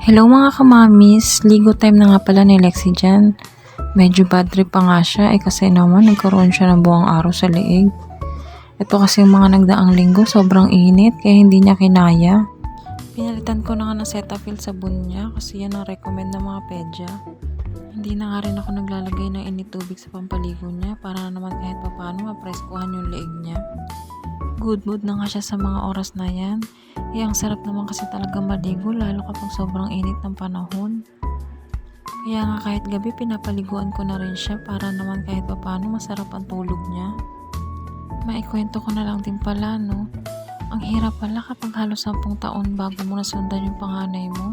Hello mga kamamis, ligo time na nga pala ni Lexi dyan. Medyo bad trip pa nga siya kasi naman nagkaroon siya ng buwang araw sa leeg. Ito kasi yung mga nagdaang linggo, sobrang init kaya hindi niya kinaya. Pinalitan ko na nga ng Cetaphil sabon niya kasi yan ang recommend ng mga pedya. Hindi na nga rin ako naglalagay ng init tubig sa pampaligo niya para naman kahit paano mapreskuhan yung leeg niya. Good mood na nga siya sa mga oras na yan. Ang sarap naman kasi talaga maligo lalo kapag sobrang init ng panahon. Kaya nga kahit gabi pinapaliguan ko na rin siya para naman kahit paano masarap ang tulog niya. Maikwento ko na lang din pala no. Ang hirap pala kapag halos 10 taon bago mo nasundan yung panganay mo.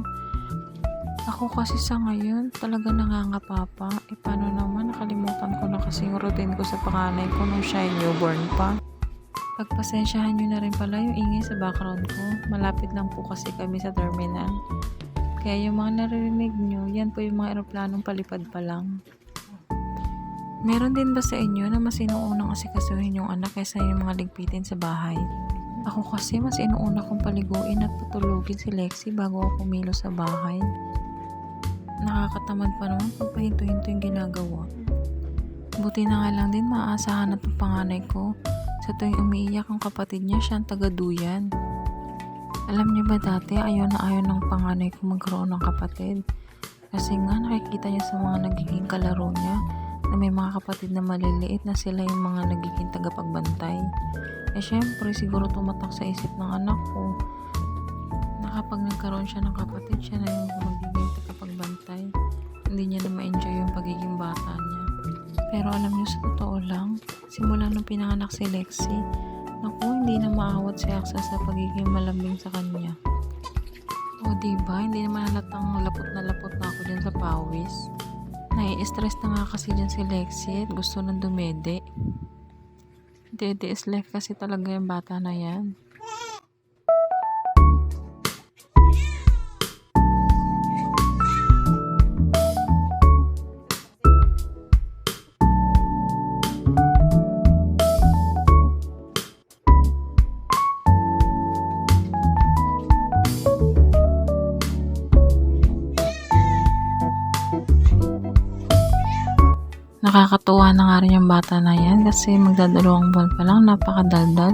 Ako kasi sa ngayon talaga nangangapapa. Paano naman nakalimutan ko na kasi yung routine ko sa panganay ko nung siya ay newborn pa. Pagpasensyahan nyo na rin pala yung ingay sa background ko. Malapit lang po kasi kami sa terminal. Kaya yung mga naririnig nyo, yan po yung mga eroplanong palipad pa lang. Meron din ba sa inyo na mas inuunang asikasuhin yung anak kaysa yung mga ligpitin sa bahay? Ako kasi mas inuuna kong paliguin at patulugin si Lexi bago ako kumilos sa bahay. Nakakatamad pa naman pag pahinto-hinto yung ginagawa. Buti na nga lang din maaasahan at ang panganay ko. Sa tuwing umiiyak ang kapatid niya, siya ang tagaduyan. Alam niyo ba dati, ayaw ng panganay ko magkaroon ng kapatid. Kasi nga nakikita niya sa mga nagiging kalaro niya na may mga kapatid na maliliit na sila yung mga nagiging tagapagbantay. Syempre, siguro tumatak sa isip ng anak ko na kapag nagkaroon siya ng kapatid, siya na yung magiging tagapagbantay. Hindi niya na ma-enjoy yung pagiging bata niya. Pero alam niyo, sa totoo lang, simula nung pinanganak si Lexi, naku, hindi na maawat si Aksa sa pagiging malambing sa kanya. O diba, hindi naman halatang lapot na ako dyan sa pawis. Nai-stress na nga kasi dyan si Lexi at gusto nang dumede. Dede is life kasi talaga yung bata na yan. Nakakatuwa na nga rin yung bata na yan kasi magdadalawang buwan pa lang, napakadaldal.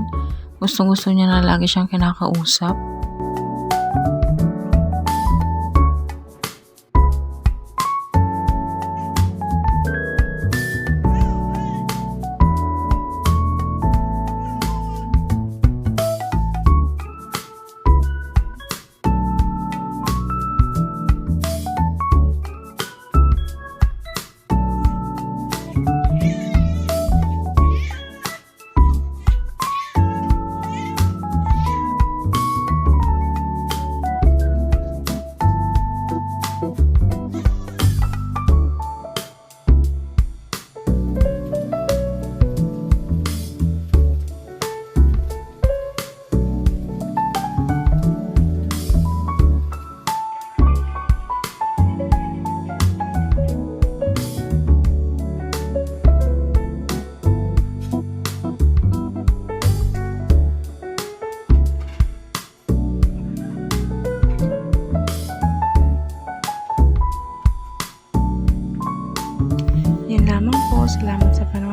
Gustong-gusto niya na lagi siyang kinakausap. Yun lamang po. Salamat sa panonood.